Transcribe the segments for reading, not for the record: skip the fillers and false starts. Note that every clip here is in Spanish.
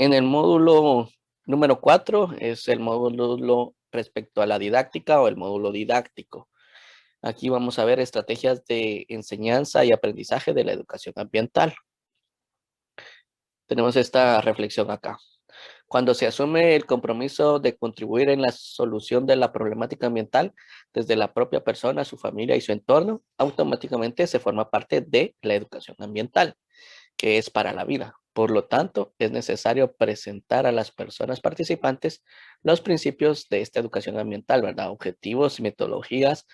En el módulo número 4 es el módulo respecto a la didáctica o el módulo didáctico. Aquí vamos a ver estrategias de enseñanza y aprendizaje de la educación ambiental. Tenemos esta reflexión acá. Cuando se asume el compromiso de contribuir en la solución de la problemática ambiental desde la propia persona, su familia y su entorno, automáticamente se forma parte de la educación ambiental, que es para la vida. Por lo tanto, es necesario presentar a las personas participantes los principios de esta educación ambiental, ¿verdad? Objetivos y metodologías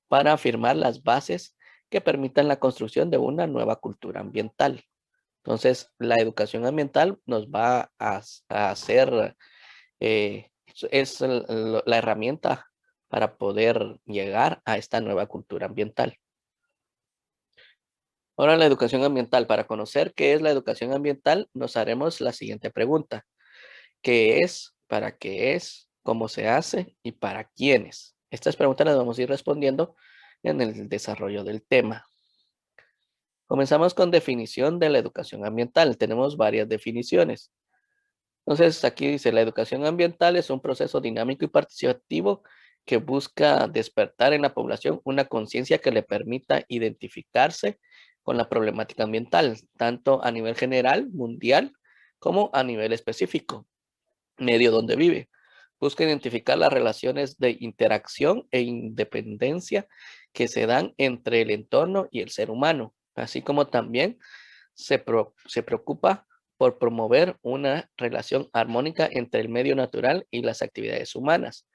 para afirmar las bases que permitan la construcción de una nueva cultura ambiental. Entonces, la educación ambiental nos va a hacer, eh, es la herramienta para poder llegar a esta nueva cultura ambiental. Ahora la educación ambiental. Para conocer qué es la educación ambiental, nos haremos la siguiente pregunta. ¿Qué es? ¿Para qué es? ¿Cómo se hace? ¿Y para quiénes? Estas preguntas las vamos a ir respondiendo en el desarrollo del tema. Comenzamos con definición de la educación ambiental. Tenemos varias definiciones. Entonces, aquí dice, la educación ambiental es un proceso dinámico y participativo que busca despertar en la población una conciencia que le permita identificarse con la problemática ambiental, tanto a nivel general, mundial, como a nivel específico, medio donde vive. Busca identificar las relaciones de interacción e independencia que se dan entre el entorno y el ser humano, así como también se preocupa por promover una relación armónica entre el medio natural y las actividades humanas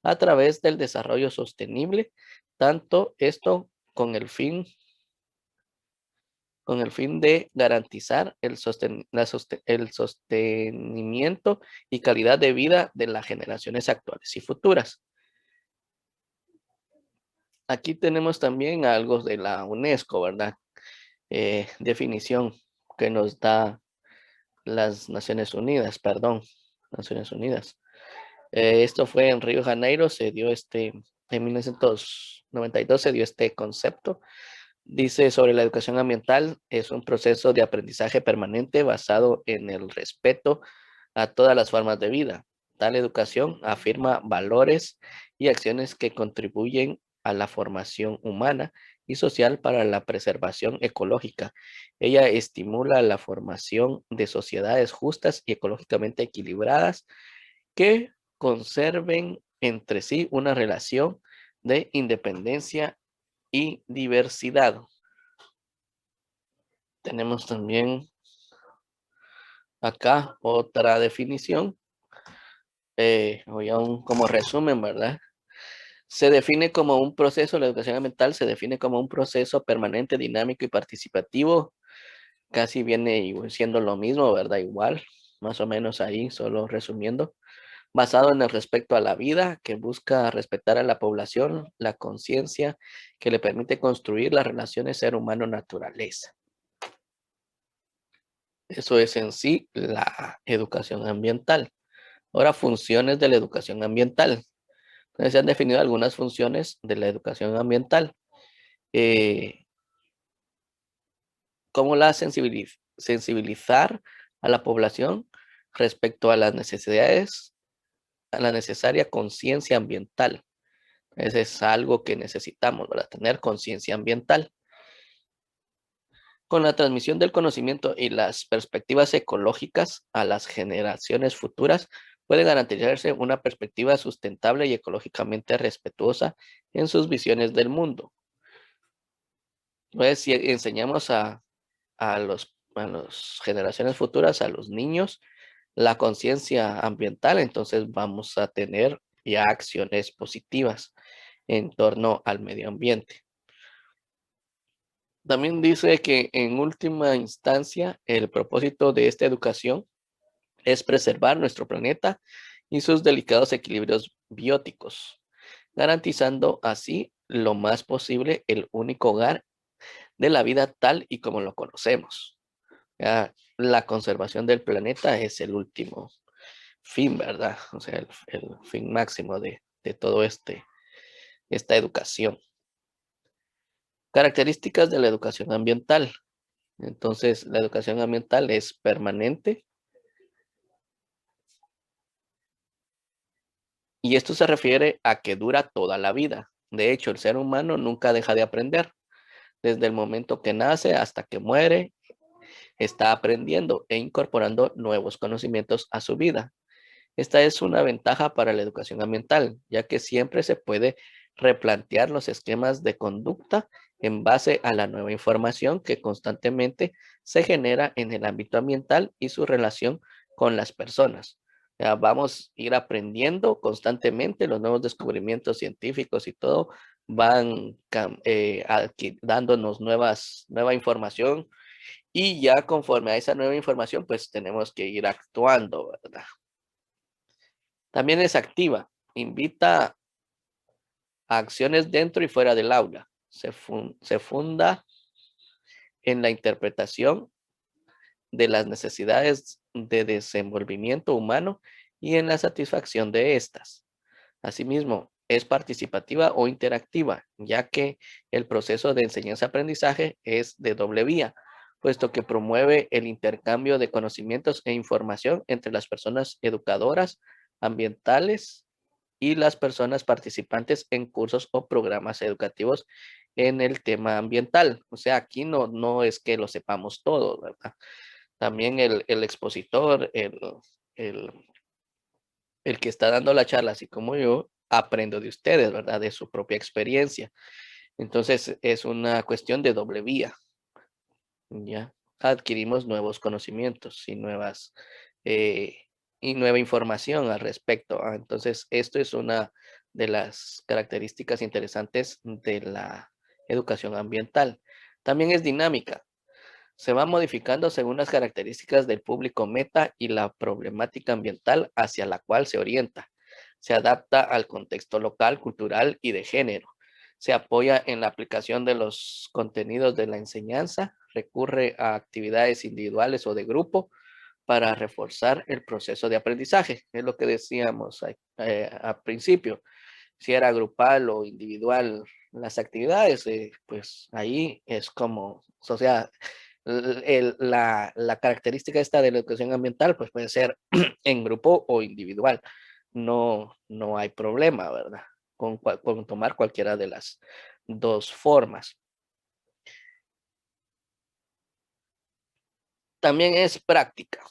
a través del desarrollo sostenible, tanto esto con el fin de garantizar el sostenimiento y calidad de vida de las generaciones actuales y futuras. Aquí tenemos también algo de la UNESCO, ¿verdad? Definición que nos da las Naciones Unidas, perdón, Naciones Unidas. Esto fue en Río de Janeiro, en 1992 se dio este concepto. Dice sobre la educación ambiental, es un proceso de aprendizaje permanente basado en el respeto a todas las formas de vida. Tal educación afirma valores y acciones que contribuyen a la formación humana y social para la preservación ecológica. Ella estimula la formación de sociedades justas y ecológicamente equilibradas que conserven entre sí una relación de independencia y diversidad. Tenemos también acá otra definición, o ya como resumen, ¿verdad? Se define como un proceso, la educación ambiental se define como un proceso permanente, dinámico y participativo. Casi viene siendo lo mismo, ¿verdad? Igual, más o menos ahí, solo resumiendo. Basado en el respeto a la vida, que busca respetar a la población, la conciencia, que le permite construir las relaciones ser humano-naturaleza. Eso es en sí la educación ambiental. Ahora, funciones de la educación ambiental. Entonces, se han definido algunas funciones de la educación ambiental. Eh, ¿Cómo sensibilizar a la población respecto a las necesidades, a la necesaria conciencia ambiental? Ese es algo que necesitamos, ¿verdad? Tener conciencia ambiental. Con la transmisión del conocimiento y las perspectivas ecológicas a las generaciones futuras, puede garantizarse una perspectiva sustentable y ecológicamente respetuosa en sus visiones del mundo. Pues si enseñamos a las generaciones futuras, a los niños, la conciencia ambiental, entonces vamos a tener ya acciones positivas en torno al medio ambiente. También dice que en última instancia el propósito de esta educación es preservar nuestro planeta y sus delicados equilibrios bióticos, garantizando así lo más posible el único hogar de la vida tal y como lo conocemos. Ya, la conservación del planeta es el último fin, ¿verdad? O sea, el fin máximo de todo esta educación. Características de la educación ambiental. Entonces, la educación ambiental es permanente, Y esto se refiere a que dura toda la vida. De hecho, el ser humano nunca deja de aprender. Desde el momento que nace hasta que muere, está aprendiendo e incorporando nuevos conocimientos a su vida. Esta es una ventaja para la educación ambiental, ya que siempre se puede replantear los esquemas de conducta en base a la nueva información que constantemente se genera en el ámbito ambiental y su relación con las personas. Ya vamos a ir aprendiendo constantemente los nuevos descubrimientos científicos y todo van dándonos nueva información y ya conforme a esa nueva información, pues tenemos que ir actuando, ¿verdad? También es activa, invita a acciones dentro y fuera del aula. Se funda en la interpretación de las necesidades de desenvolvimiento humano y en la satisfacción de estas. Asimismo, es participativa o interactiva, ya que el proceso de enseñanza-aprendizaje es de doble vía, puesto que promueve el intercambio de conocimientos e información entre las personas educadoras, ambientales y las personas participantes en cursos o programas educativos en el tema ambiental. O sea, aquí no es que lo sepamos todo, ¿verdad? También el expositor, el, el que está dando la charla, así como yo, aprendo de ustedes, ¿verdad? De su propia experiencia. Entonces, es una cuestión de doble vía, ¿ya? Adquirimos nuevos conocimientos eh, y nueva información al respecto. Entonces, esto es una de las características interesantes de la educación ambiental. También es dinámica. Se va modificando según las características del público meta y la problemática ambiental hacia la cual se orienta. Se adapta al contexto local, cultural y de género. Se apoya en la aplicación de los contenidos de la enseñanza, recurre a actividades individuales o de grupo para reforzar el proceso de aprendizaje. Es lo que decíamos al principio. Si era grupal o individual las actividades, pues ahí es como, o sea, la característica esta de la educación ambiental, pues puede ser en grupo o individual. No hay problema, ¿verdad? Con tomar cualquiera de las dos formas. También es práctica.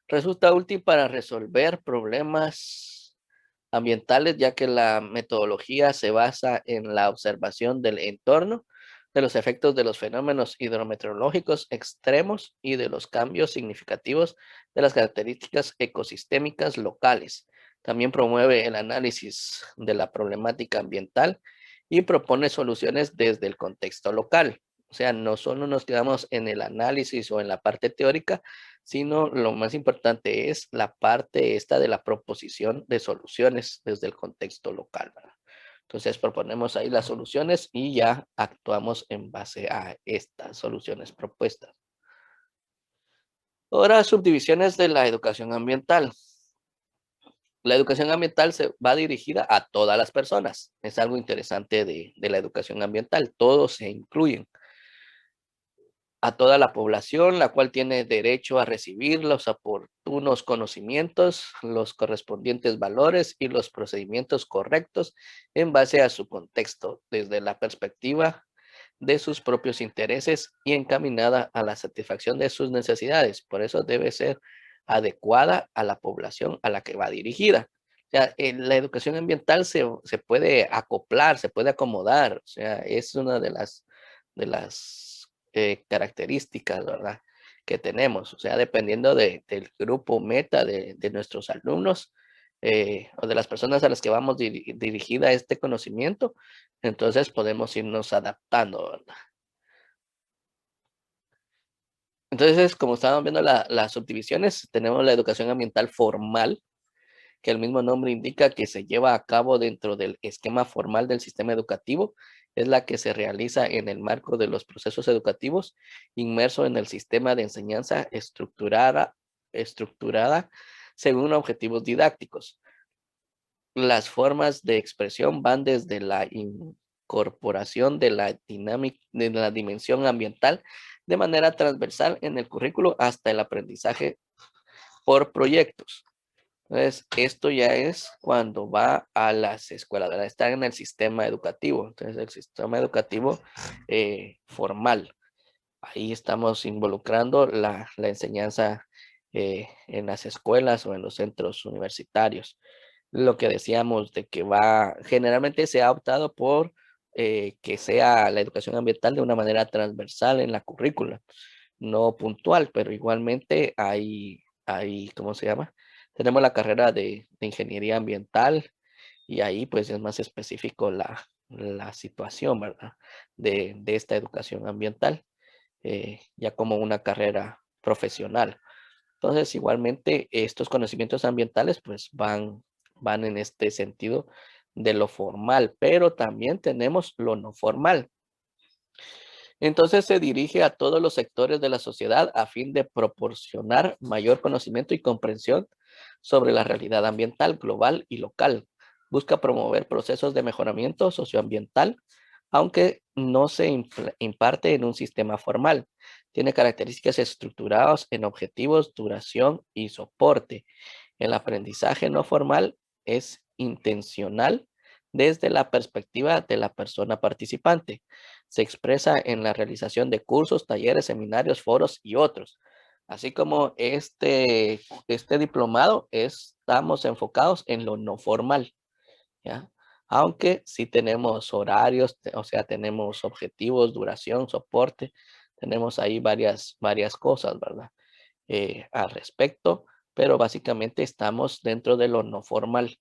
Resulta útil para resolver problemas ambientales, ya que la metodología se basa en la observación del entorno, de los efectos de los fenómenos hidrometeorológicos extremos y de los cambios significativos de las características ecosistémicas locales. También promueve el análisis de la problemática ambiental y propone soluciones desde el contexto local. O sea, no solo nos quedamos en el análisis o en la parte teórica, sino lo más importante es la parte esta de la proposición de soluciones desde el contexto local, ¿verdad? Entonces proponemos ahí las soluciones y ya actuamos en base a estas soluciones propuestas. Ahora, subdivisiones de la educación ambiental. La educación ambiental se va dirigida a todas las personas. Es algo interesante de la educación ambiental. Todos se incluyen. A toda la población, la cual tiene derecho a recibir los oportunos conocimientos, los correspondientes valores y los procedimientos correctos en base a su contexto, desde la perspectiva de sus propios intereses y encaminada a la satisfacción de sus necesidades. Por eso debe ser adecuada a la población a la que va dirigida. O sea, la educación ambiental se puede acoplar, se puede acomodar. O sea, es una de las características, ¿verdad? Que tenemos. O sea, dependiendo del grupo meta de nuestros alumnos o de las personas a las que vamos dirigida este conocimiento, entonces podemos irnos adaptando, ¿verdad? Entonces, como estábamos viendo las subdivisiones, tenemos la educación ambiental formal, que el mismo nombre indica que se lleva a cabo dentro del esquema formal del sistema educativo, es la que se realiza en el marco de los procesos educativos, inmerso en el sistema de enseñanza estructurada según objetivos didácticos. Las formas de expresión van desde la incorporación de de la dimensión ambiental de manera transversal en el currículo hasta el aprendizaje por proyectos. Entonces, esto ya es cuando va a las escuelas, ¿verdad? Está en el sistema educativo. Entonces, el sistema educativo formal. Ahí estamos involucrando la enseñanza en las escuelas o en los centros universitarios. Lo que decíamos de que generalmente se ha optado por que sea la educación ambiental de una manera transversal en la currícula, no puntual, pero igualmente ¿cómo se llama? Tenemos la carrera de ingeniería ambiental y ahí pues es más específico la situación, ¿verdad? De esta educación ambiental, ya como una carrera profesional. Entonces, igualmente, estos conocimientos ambientales pues van en este sentido de lo formal, pero también tenemos lo no formal. Entonces se dirige a todos los sectores de la sociedad a fin de proporcionar mayor conocimiento y comprensión sobre la realidad ambiental global y local. Busca promover procesos de mejoramiento socioambiental, aunque no se imparte en un sistema formal. Tiene características estructuradas en objetivos, duración y soporte. El aprendizaje no formal es intencional desde la perspectiva de la persona participante. Se expresa en la realización de cursos, talleres, seminarios, foros y otros. Así como este diplomado, estamos enfocados en lo no formal, ¿ya? Aunque sí tenemos horarios, o sea, tenemos objetivos, duración, soporte, tenemos ahí varias cosas, ¿verdad? Al respecto, pero básicamente estamos dentro de lo no formal.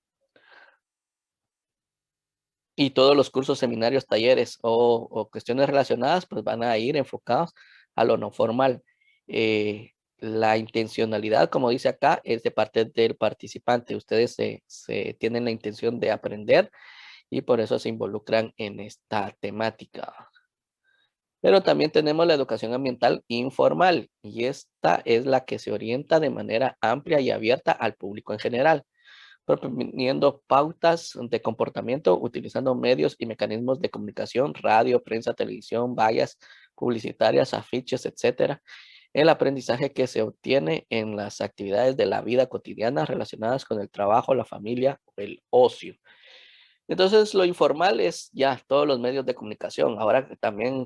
Y todos los cursos, seminarios, talleres o cuestiones relacionadas, pues van a ir enfocados a lo no formal. La intencionalidad, como dice acá, es de parte del participante. Ustedes se tienen la intención de aprender y por eso se involucran en esta temática. Pero también tenemos la educación ambiental informal y esta es la que se orienta de manera amplia y abierta al público en general, proponiendo pautas de comportamiento utilizando medios y mecanismos de comunicación, radio, prensa, televisión, vallas publicitarias, afiches, etcétera. El aprendizaje que se obtiene en las actividades de la vida cotidiana relacionadas con el trabajo, la familia o el ocio. Entonces, lo informal es ya todos los medios de comunicación. Ahora también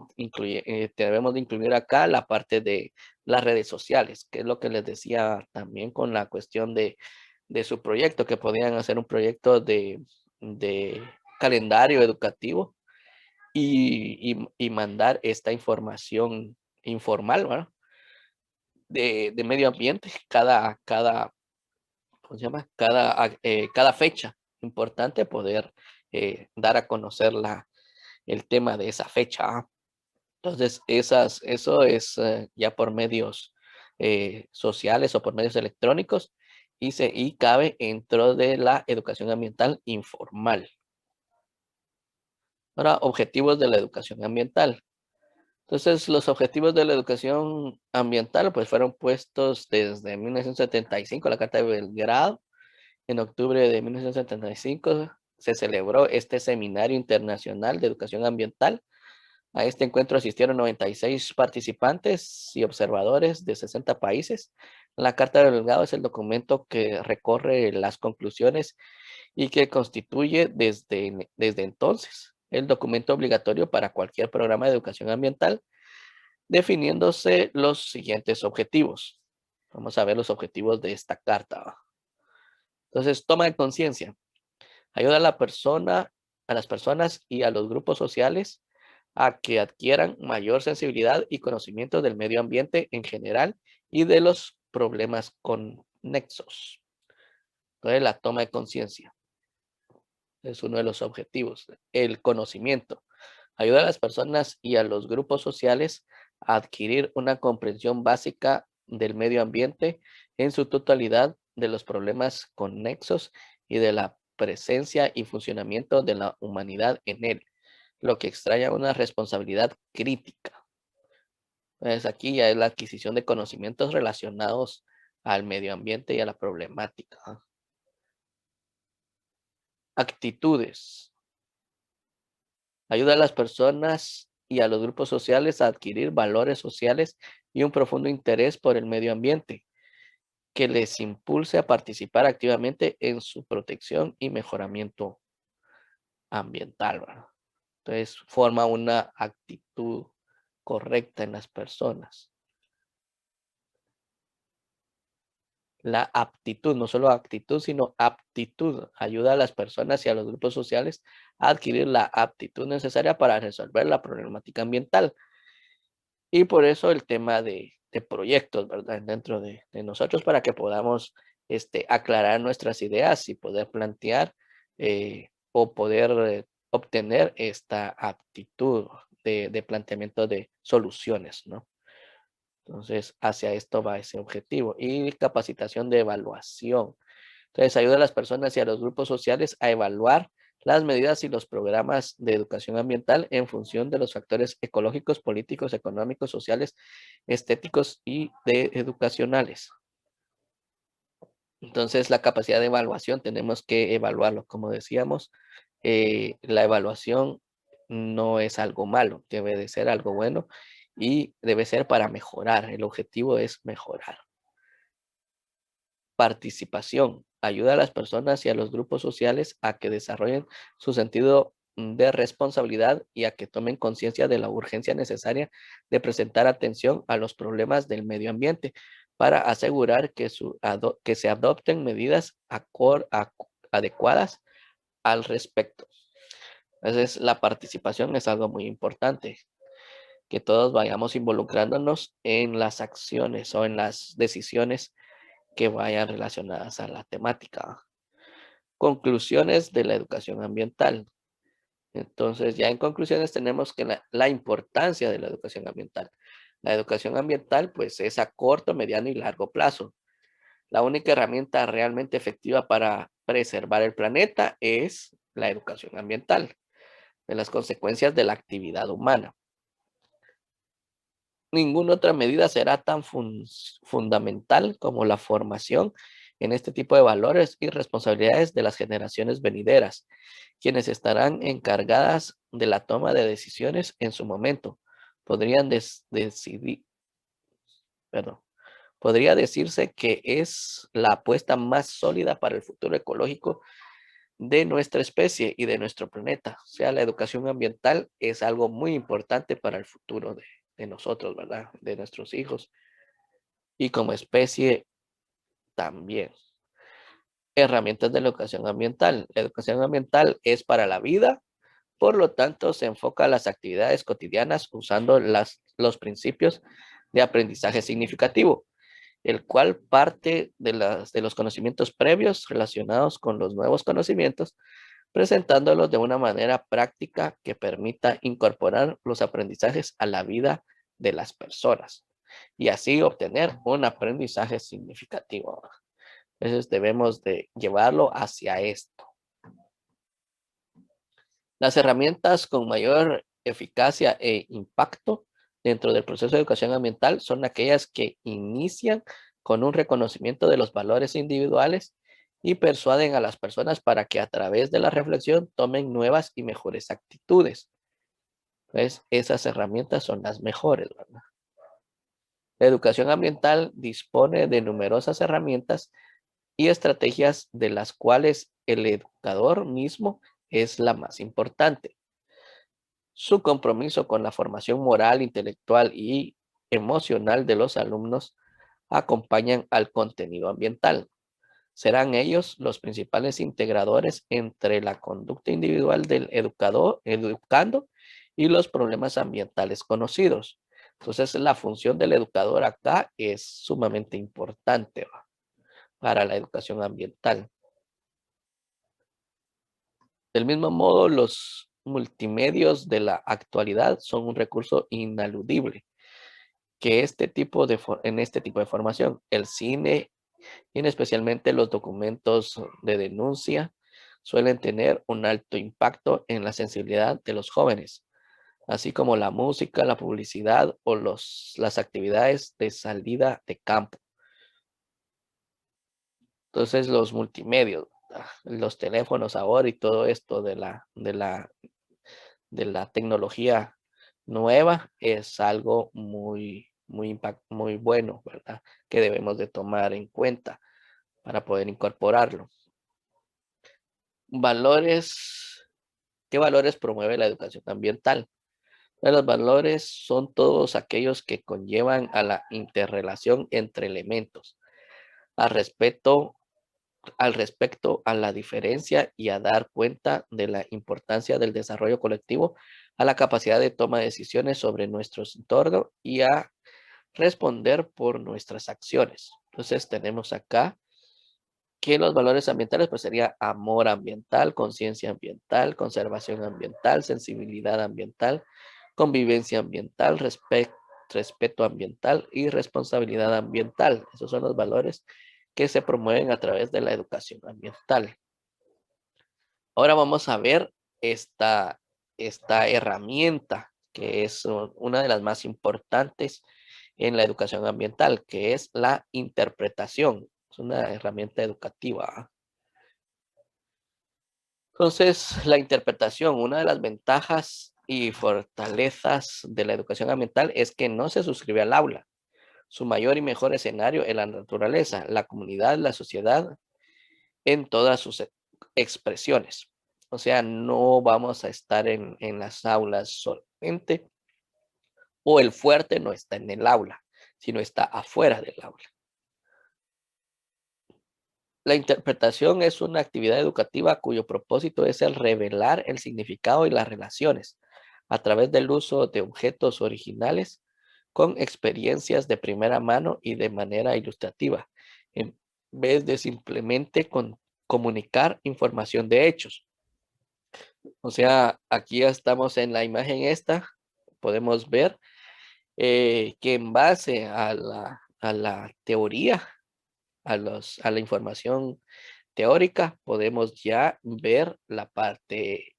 debemos de incluir acá la parte de las redes sociales, que es lo que les decía también con la cuestión de su proyecto, que podían hacer un proyecto de calendario educativo y mandar esta información informal, ¿verdad? De medio ambiente, ¿cómo se llama? Cada fecha. Importante poder dar a conocer el tema de esa fecha. Entonces, eso es ya por medios sociales o por medios electrónicos y cabe dentro de la educación ambiental informal. Ahora, objetivos de la educación ambiental. Entonces, los objetivos de la educación ambiental pues fueron puestos desde 1975, la Carta de Belgrado. En octubre de 1975 se celebró este Seminario Internacional de Educación Ambiental. A este encuentro asistieron 96 participantes y observadores de 60 países. La Carta de Belgrado es el documento que recorre las conclusiones y que constituye desde entonces el documento obligatorio para cualquier programa de educación ambiental, definiéndose los siguientes objetivos. Vamos a ver los objetivos de esta carta. Entonces, toma de conciencia. Ayuda a las personas y a los grupos sociales a que adquieran mayor sensibilidad y conocimiento del medio ambiente en general y de los problemas conexos. Entonces, la toma de conciencia es uno de los objetivos. El conocimiento. Ayuda a las personas y a los grupos sociales a adquirir una comprensión básica del medio ambiente en su totalidad, de los problemas conexos y de la presencia y funcionamiento de la humanidad en él, lo que extraña una responsabilidad crítica. Pues aquí ya es la adquisición de conocimientos relacionados al medio ambiente y a la problemática. Actitudes. Ayuda a las personas y a los grupos sociales a adquirir valores sociales y un profundo interés por el medio ambiente. que les impulse a participar activamente en su protección y mejoramiento ambiental, ¿verdad? Entonces, forma una actitud correcta en las personas. La aptitud, no solo actitud, sino aptitud, ayuda a las personas y a los grupos sociales a adquirir la aptitud necesaria para resolver la problemática ambiental. Y por eso el tema de proyectos, ¿verdad? Dentro de nosotros para que podamos aclarar nuestras ideas y poder plantear o poder obtener esta aptitud de planteamiento de soluciones, ¿no? Entonces, hacia esto va ese objetivo. Y capacitación de evaluación. Entonces, ayuda a las personas y a los grupos sociales a evaluar las medidas y los programas de educación ambiental en función de los factores ecológicos, políticos, económicos, sociales, estéticos y de educacionales. Entonces, la capacidad de evaluación tenemos que evaluarlo. Como decíamos, la evaluación no es algo malo, debe de ser algo bueno y debe ser para mejorar. El objetivo es mejorar. Participación. Ayuda a las personas y a los grupos sociales a que desarrollen su sentido de responsabilidad y a que tomen conciencia de la urgencia necesaria de presentar atención a los problemas del medio ambiente para asegurar que, que se adopten medidas adecuadas al respecto. Entonces, la participación es algo muy importante, que todos vayamos involucrándonos en las acciones o en las decisiones que vayan relacionadas a la temática. Conclusiones de la educación ambiental. Entonces, ya en conclusiones tenemos que la importancia de la educación ambiental. La educación ambiental, pues, es a corto, mediano y largo plazo. La única herramienta realmente efectiva para preservar el planeta es la educación ambiental, de las consecuencias de la actividad humana. Ninguna otra medida será tan fundamental como la formación en este tipo de valores y responsabilidades de las generaciones venideras, quienes estarán encargadas de la toma de decisiones en su momento. Podrían decidir, perdón, podría decirse que es la apuesta más sólida para el futuro ecológico de nuestra especie y de nuestro planeta. O sea, la educación ambiental es algo muy importante para el futuro de nosotros, ¿verdad? De nuestros hijos y como especie también. Herramientas de la educación ambiental. La educación ambiental es para la vida, por lo tanto se enfoca a las actividades cotidianas usando los principios de aprendizaje significativo, el cual parte de los conocimientos previos relacionados con los nuevos conocimientos, presentándolos de una manera práctica que permita incorporar los aprendizajes a la vida de las personas y así obtener un aprendizaje significativo. Entonces debemos de llevarlo hacia esto. Las herramientas con mayor eficacia e impacto dentro del proceso de educación ambiental son aquellas que inician con un reconocimiento de los valores individuales y persuaden a las personas para que a través de la reflexión tomen nuevas y mejores actitudes. Entonces, esas herramientas son las mejores, ¿verdad? La educación ambiental dispone de numerosas herramientas y estrategias de las cuales el educador mismo es la más importante. Su compromiso con la formación moral, intelectual y emocional de los alumnos acompañan al contenido ambiental. Serán ellos los principales integradores entre la conducta individual del educando y los problemas ambientales conocidos. Entonces, la función del educador acá es sumamente importante para la educación ambiental. Del mismo modo, los multimedios de la actualidad son un recurso inaludible que en este tipo de formación. El cine y especialmente los documentos de denuncia suelen tener un alto impacto en la sensibilidad de los jóvenes, así como la música, la publicidad o las actividades de salida de campo. Entonces los multimedios, los teléfonos ahora y todo esto de la tecnología nueva es algo muy, muy bueno, ¿verdad? Que debemos de tomar en cuenta para poder incorporarlo. Valores, ¿qué valores promueve la educación ambiental? Los valores son todos aquellos que conllevan a la interrelación entre elementos, al respeto, al respecto a la diferencia y a dar cuenta de la importancia del desarrollo colectivo, a la capacidad de toma de decisiones sobre nuestro entorno y a responder por nuestras acciones. Entonces tenemos acá que los valores ambientales pues sería amor ambiental, conciencia ambiental, conservación ambiental, sensibilidad ambiental, convivencia ambiental, respeto ambiental y responsabilidad ambiental. Esos son los valores que se promueven a través de la educación ambiental. Ahora vamos a ver esta herramienta que es una de las más importantes en la educación ambiental, que es la interpretación. Es una herramienta educativa. Entonces, la interpretación, una de las ventajas y fortalezas de la educación ambiental es que no se suscribe al aula. Su mayor y mejor escenario es la naturaleza, la comunidad, la sociedad, en todas sus expresiones. O sea, no vamos a estar en las aulas solamente, o el fuerte no está en el aula, sino está afuera del aula. La interpretación es una actividad educativa cuyo propósito es el revelar el significado y las relaciones a través del uso de objetos originales con experiencias de primera mano y de manera ilustrativa, en vez de simplemente comunicar información de hechos. O sea, aquí ya estamos en la imagen esta, podemos ver que en base a la teoría, a la información teórica, podemos ya ver la parte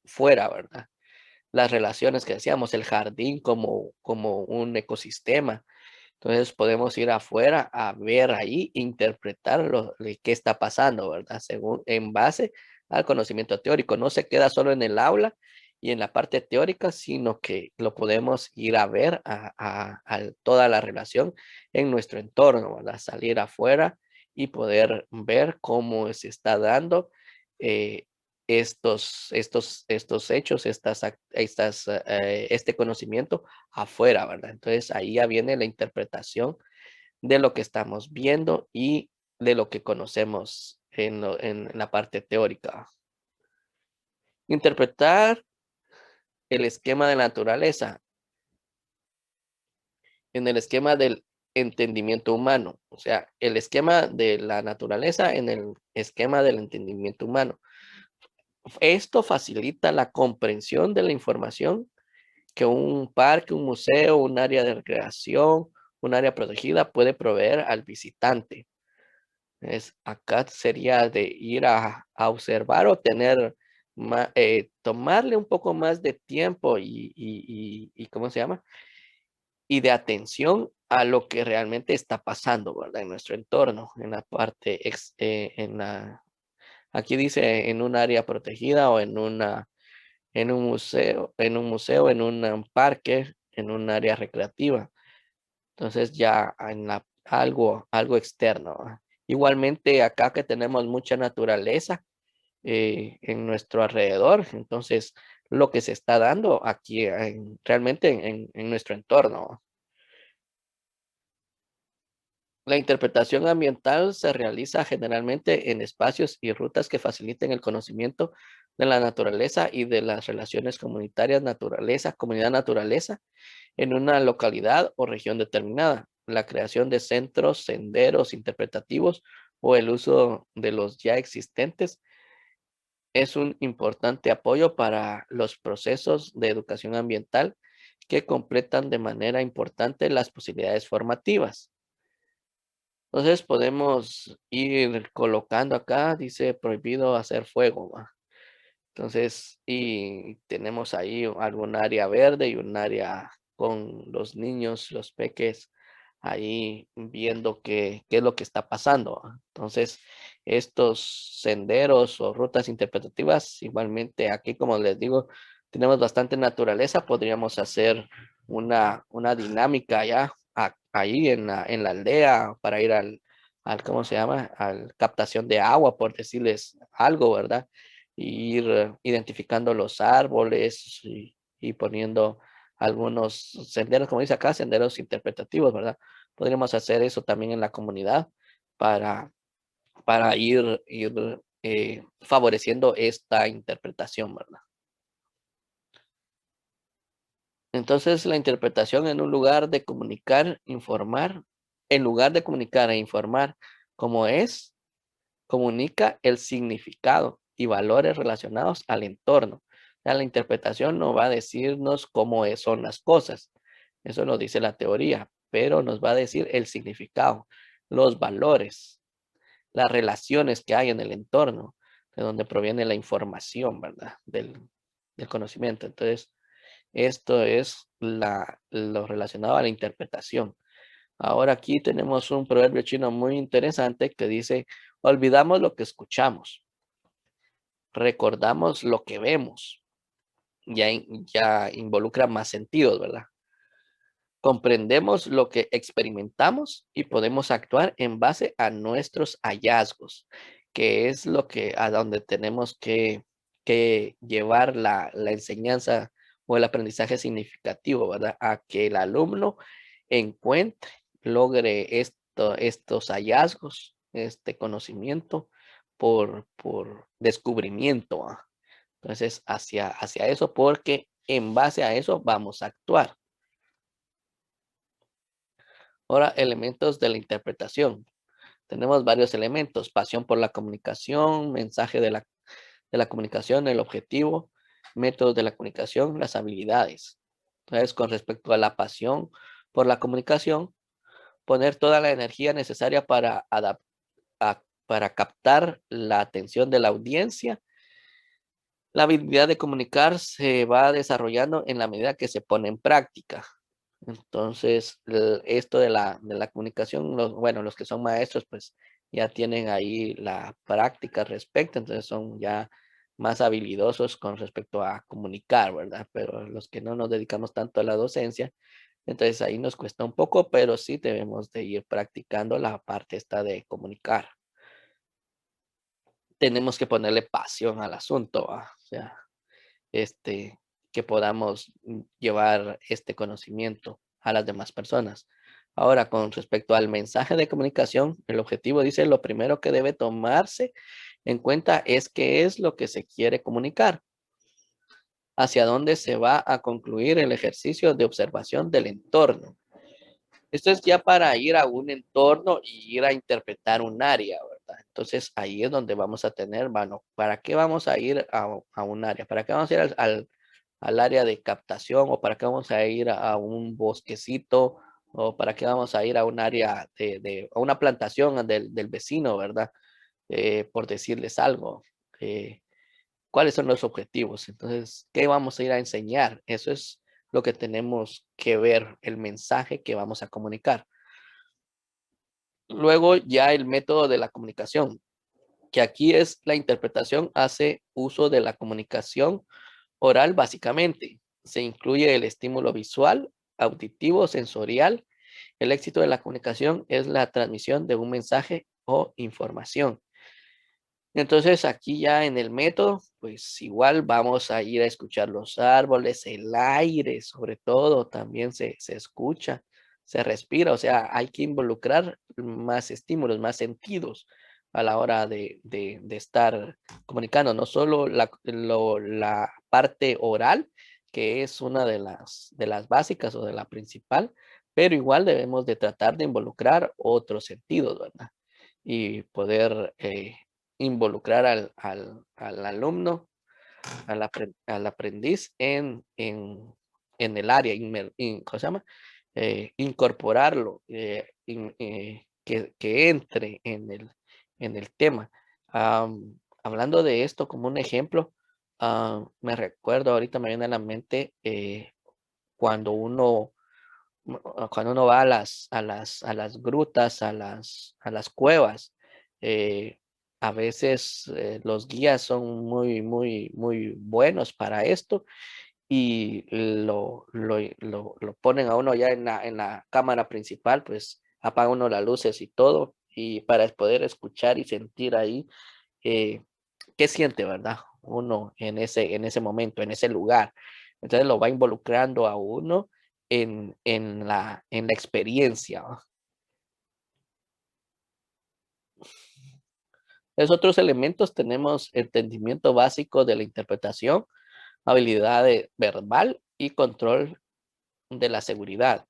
fuera, ¿verdad? Las relaciones que decíamos, el jardín como un ecosistema. Entonces podemos ir afuera a ver ahí, interpretar qué está pasando, ¿verdad? Según, en base al conocimiento teórico. No se queda solo en el aula y en la parte teórica, sino que lo podemos ir a ver a toda la relación en nuestro entorno, ¿verdad? Salir afuera y poder ver cómo se está dando eh, estos hechos, este conocimiento afuera, ¿verdad? Entonces ahí ya viene la interpretación de lo que estamos viendo y de lo que conocemos en la parte teórica. Interpretar el esquema de la naturaleza en el esquema del entendimiento humano, o sea, el esquema de la naturaleza en el esquema del entendimiento humano. Esto facilita la comprensión de la información que un parque, un museo, un área de recreación, un área protegida puede proveer al visitante. Acá sería de ir a observar o tener, tomarle un poco más de tiempo y ¿cómo se llama? Y de atención a lo que realmente está pasando, ¿verdad? En nuestro entorno, en la parte, aquí dice en un área protegida o en un parque, en un área recreativa. Entonces ya en algo externo, ¿verdad? Igualmente acá que tenemos mucha naturaleza en nuestro alrededor, entonces lo que se está dando aquí realmente en nuestro entorno. La interpretación ambiental se realiza generalmente en espacios y rutas que faciliten el conocimiento de la naturaleza y de las relaciones comunitarias naturaleza, comunidad naturaleza en una localidad o región determinada. La creación de centros, senderos interpretativos o el uso de los ya existentes es un importante apoyo para los procesos de educación ambiental que completan de manera importante las posibilidades formativas. Entonces podemos ir colocando acá, dice prohibido hacer fuego, ¿va? Entonces, y tenemos ahí algún área verde y un área con los niños, los peques, ahí viendo qué es lo que está pasando, ¿va? Entonces, estos senderos o rutas interpretativas, igualmente aquí, como les digo, tenemos bastante naturaleza, podríamos hacer una dinámica ya ahí en la aldea para ir al, ¿cómo se llama? Al captación de agua, por decirles algo, ¿verdad? Y ir identificando los árboles y poniendo algunos senderos, como dice acá, senderos interpretativos, ¿verdad? Podríamos hacer eso también en la comunidad para, para ir favoreciendo esta interpretación, ¿verdad? Entonces, la interpretación en un lugar de comunicar, informar, en lugar de comunicar e informar como es, comunica el significado y valores relacionados al entorno. O sea, la interpretación no va a decirnos son las cosas, eso lo dice la teoría, pero nos va a decir el significado, los valores, las relaciones que hay en el entorno, de donde proviene la información, ¿verdad? Del conocimiento. Entonces, esto es lo relacionado a la interpretación. Ahora aquí tenemos un proverbio chino muy interesante que dice, olvidamos lo que escuchamos, recordamos lo que vemos. Ya involucra más sentidos, ¿verdad? Comprendemos lo que experimentamos y podemos actuar en base a nuestros hallazgos, que es a donde tenemos que llevar la enseñanza o el aprendizaje significativo, ¿verdad? A que el alumno encuentre, logre estos hallazgos, este conocimiento por descubrimiento, ¿ah? Entonces, hacia eso, porque en base a eso vamos a actuar. Ahora, elementos de la interpretación. Tenemos varios elementos: pasión por la comunicación, mensaje de la comunicación, el objetivo, métodos de la comunicación, las habilidades. Entonces, con respecto a la pasión por la comunicación, poner toda la energía necesaria para captar la atención de la audiencia. La habilidad de comunicar se va desarrollando en la medida que se pone en práctica. Entonces, esto de la comunicación, bueno, los que son maestros, pues ya tienen ahí la práctica al respecto, entonces son ya más habilidosos con respecto a comunicar, ¿verdad? Pero los que no nos dedicamos tanto a la docencia, entonces ahí nos cuesta un poco, pero sí debemos de ir practicando la parte esta de comunicar. Tenemos que ponerle pasión al asunto, ¿va? O sea, este, que podamos llevar este conocimiento a las demás personas. Ahora, con respecto al mensaje de comunicación, el objetivo dice, lo primero que debe tomarse en cuenta es qué es lo que se quiere comunicar, hacia dónde se va a concluir el ejercicio de observación del entorno. Esto es ya para ir a un entorno y ir a interpretar un área, ¿verdad? Entonces ahí es donde vamos a tener, bueno, ¿para qué vamos a ir a un área? ¿Para qué vamos a ir al área de captación o para qué vamos a ir a un bosquecito o para qué vamos a ir a un área a una plantación del vecino, ¿verdad? Por decirles algo. Eh, ¿Cuáles son los objetivos? Entonces, ¿qué vamos a ir a enseñar? Eso es lo que tenemos que ver, el mensaje que vamos a comunicar. Luego ya el método de la comunicación, que aquí es la interpretación, hace uso de la comunicación oral básicamente. Se incluye el estímulo visual, auditivo, sensorial. El éxito de la comunicación es la transmisión de un mensaje o información. Entonces aquí ya en el método, pues igual vamos a ir a escuchar los árboles, el aire, sobre todo, también se escucha, se respira, o sea, hay que involucrar más estímulos, más sentidos a la hora de estar comunicando, no solo la parte oral, que es una de las básicas o de la principal, pero igual debemos de tratar de involucrar otros sentidos, ¿verdad? Y poder involucrar al alumno, al aprendiz en el área, ¿cómo se llama? Incorporarlo, que entre en el tema. Hablando de esto como un ejemplo, me recuerdo, ahorita me viene a la mente cuando uno, cuando uno va a las grutas, a las cuevas, eh, a veces los guías son muy, muy, muy buenos para esto y lo ponen a uno ya en la cámara principal, pues apaga uno las luces y todo, y para poder escuchar y sentir ahí eh, qué siente, ¿verdad? Uno en ese momento, en ese lugar. Entonces lo va involucrando a uno en la experiencia, ¿va? Los otros elementos tenemos entendimiento básico de la interpretación, habilidad verbal y control de la seguridad.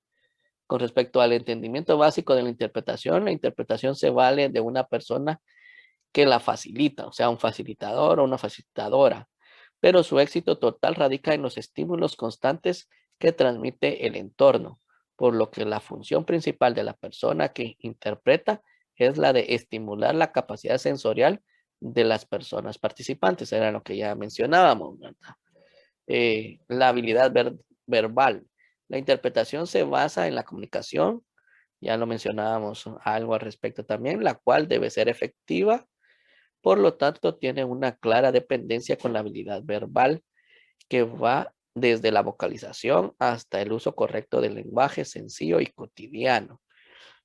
Con respecto al entendimiento básico de la interpretación se vale de una persona que la facilita, o sea, un facilitador o una facilitadora, pero su éxito total radica en los estímulos constantes que transmite el entorno, por lo que la función principal de la persona que interpreta es la de estimular la capacidad sensorial de las personas participantes, era lo que ya mencionábamos, ¿verdad? La habilidad verbal. La interpretación se basa en la comunicación, ya lo mencionábamos algo al respecto también, la cual debe ser efectiva, por lo tanto tiene una clara dependencia con la habilidad verbal que va desde la vocalización hasta el uso correcto del lenguaje sencillo y cotidiano.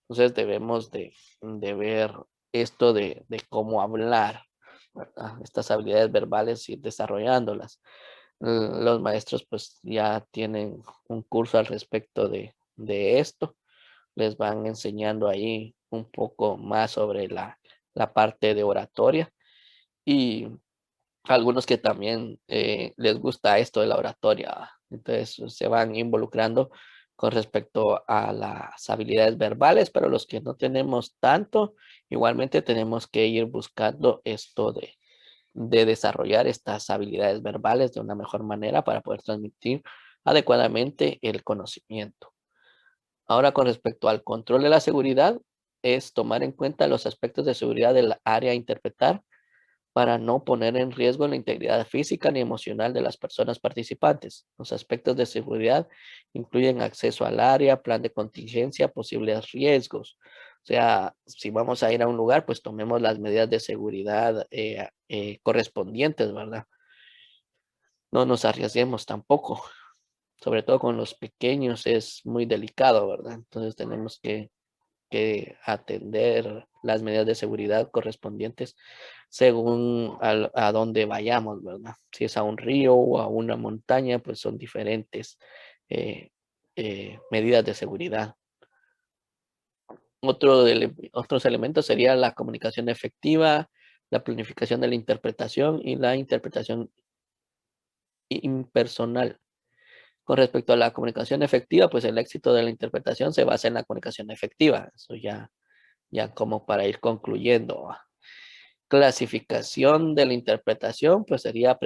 Entonces debemos de ver esto de cómo hablar, ¿verdad? Estas habilidades verbales y desarrollándolas. Los maestros pues ya tienen un curso al respecto de esto. Les van enseñando ahí un poco más sobre la parte de oratoria y algunos que también les gusta esto de la oratoria. Entonces se van involucrando con respecto a las habilidades verbales, pero los que no tenemos tanto, igualmente tenemos que ir buscando esto de desarrollar estas habilidades verbales de una mejor manera para poder transmitir adecuadamente el conocimiento. Ahora, con respecto al control de la seguridad, es tomar en cuenta los aspectos de seguridad del área a interpretar para no poner en riesgo la integridad física ni emocional de las personas participantes. Los aspectos de seguridad incluyen acceso al área, plan de contingencia, posibles riesgos. O sea, si vamos a ir a un lugar, pues tomemos las medidas de seguridad correspondientes, ¿verdad? No nos arriesguemos tampoco, sobre todo con los pequeños es muy delicado, ¿verdad? Entonces tenemos que atender las medidas de seguridad correspondientes según a dónde vayamos, ¿verdad? Si es a un río o a una montaña, pues son diferentes eh, medidas de seguridad. Otros elementos sería la comunicación efectiva, la planificación de la interpretación y la interpretación impersonal. Con respecto a la comunicación efectiva, pues el éxito de la interpretación se basa en la comunicación efectiva. Eso ya como para ir concluyendo. Clasificación de la interpretación, pues sería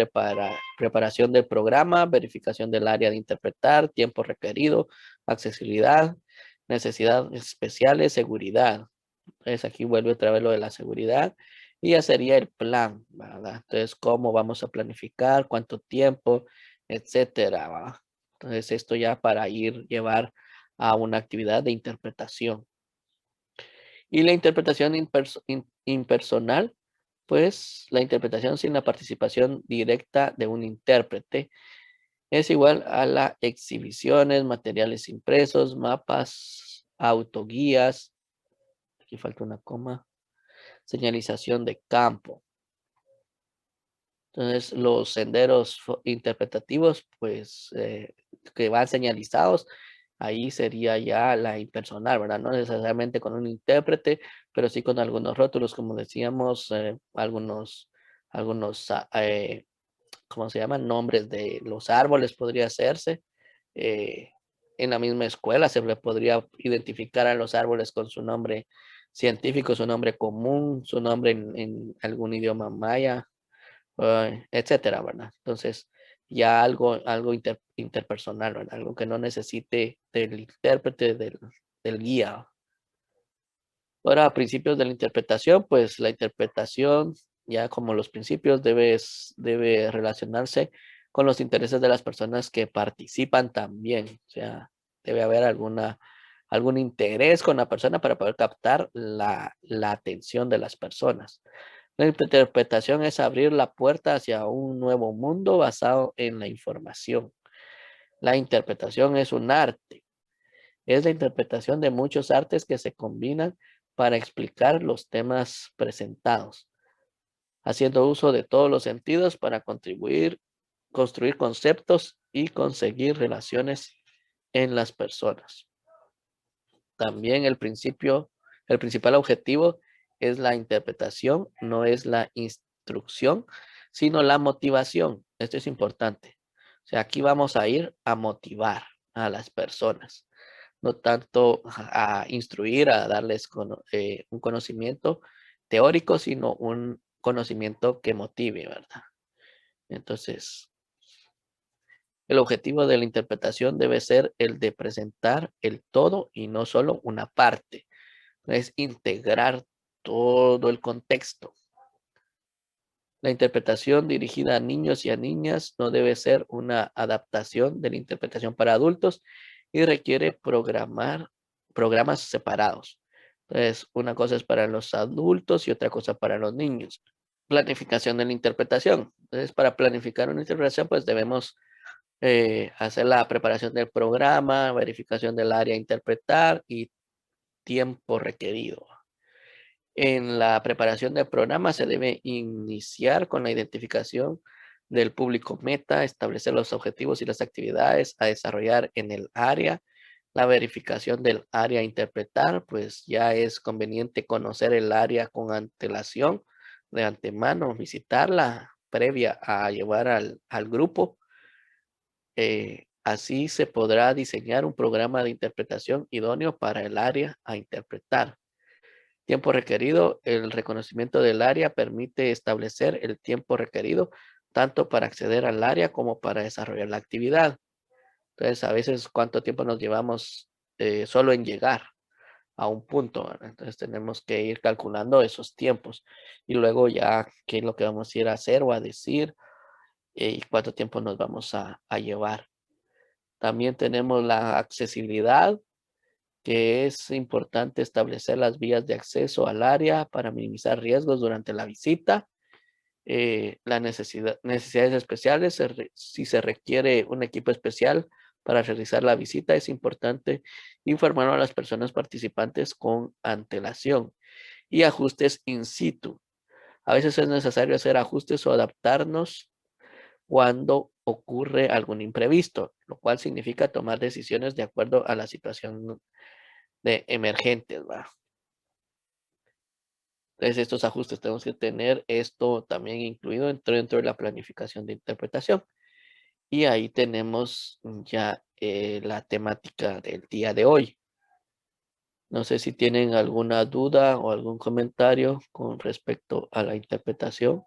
preparación del programa, verificación del área de interpretar, tiempo requerido, accesibilidad, necesidades especiales, seguridad. Entonces aquí vuelve otra vez lo de la seguridad y ya sería el plan, ¿verdad? Entonces, cómo vamos a planificar, cuánto tiempo, etcétera, ¿va? Entonces, esto ya para llevar a una actividad de interpretación. Y la interpretación impersonal, pues la interpretación sin la participación directa de un intérprete es igual a las exhibiciones, materiales impresos, mapas, autoguías, aquí falta una coma, señalización de campo. Entonces, los senderos interpretativos, pues, que van señalizados, ahí sería ya la impersonal, ¿verdad? No necesariamente con un intérprete, pero sí con algunos rótulos, como decíamos, algunos, ¿cómo se llaman? Nombres de los árboles podría hacerse. eh, en la misma escuela se le podría identificar a los árboles con su nombre científico, su nombre común, su nombre en algún idioma maya, etcétera, ¿verdad? Entonces, ya algo interpersonal, ¿verdad? Algo que no necesite del intérprete, del guía. Ahora, a principios de la interpretación, pues la interpretación, ya como los principios, debe relacionarse con los intereses de las personas que participan también. O sea, debe haber algún interés con la persona para poder captar la atención de las personas. La interpretación es abrir la puerta hacia un nuevo mundo basado en la información. La interpretación es un arte. Es la interpretación de muchos artes que se combinan para explicar los temas presentados, haciendo uso de todos los sentidos para construir conceptos y conseguir relaciones en las personas. También el principal objetivo es la interpretación, no es la instrucción, sino la motivación. Esto es importante. O sea, aquí vamos a ir a motivar a las personas, no tanto a instruir, a darles un conocimiento teórico, sino un conocimiento que motive, ¿verdad? Entonces, el objetivo de la interpretación debe ser el de presentar el todo y no solo una parte. Es integrar todo el contexto. La interpretación dirigida a niños y a niñas no debe ser una adaptación de la interpretación para adultos y requiere programas separados. Entonces, una cosa es para los adultos y otra cosa para los niños. Planificación de la interpretación. Entonces, para planificar una interpretación, pues debemos hacer la preparación del programa, verificación del área a interpretar y tiempo requerido. En la preparación del programa se debe iniciar con la identificación del público meta, establecer los objetivos y las actividades a desarrollar en el área. La verificación del área a interpretar, pues ya es conveniente conocer el área con antelación, de antemano, visitarla previa a llevar al grupo. Así se podrá diseñar un programa de interpretación idóneo para el área a interpretar. Tiempo requerido. El reconocimiento del área permite establecer el tiempo requerido tanto para acceder al área como para desarrollar la actividad. Entonces, a veces, ¿cuánto tiempo nos llevamos solo en llegar a un punto? ¿Verdad? Entonces, tenemos que ir calculando esos tiempos y luego ya qué es lo que vamos a ir a hacer o a decir y cuánto tiempo nos vamos a llevar. También tenemos la accesibilidad, que es importante establecer las vías de acceso al área para minimizar riesgos durante la visita. Las necesidades especiales, si se requiere un equipo especial para realizar la visita, es importante informar a las personas participantes con antelación y ajustes in situ. A veces es necesario hacer ajustes o adaptarnos cuando ocurre algún imprevisto, lo cual significa tomar decisiones de acuerdo a la situación de emergentes, ¿va? Entonces, estos ajustes tenemos que tener esto también incluido dentro de la planificación de interpretación. Y ahí tenemos ya la temática del día de hoy. No sé si tienen alguna duda o algún comentario con respecto a la interpretación.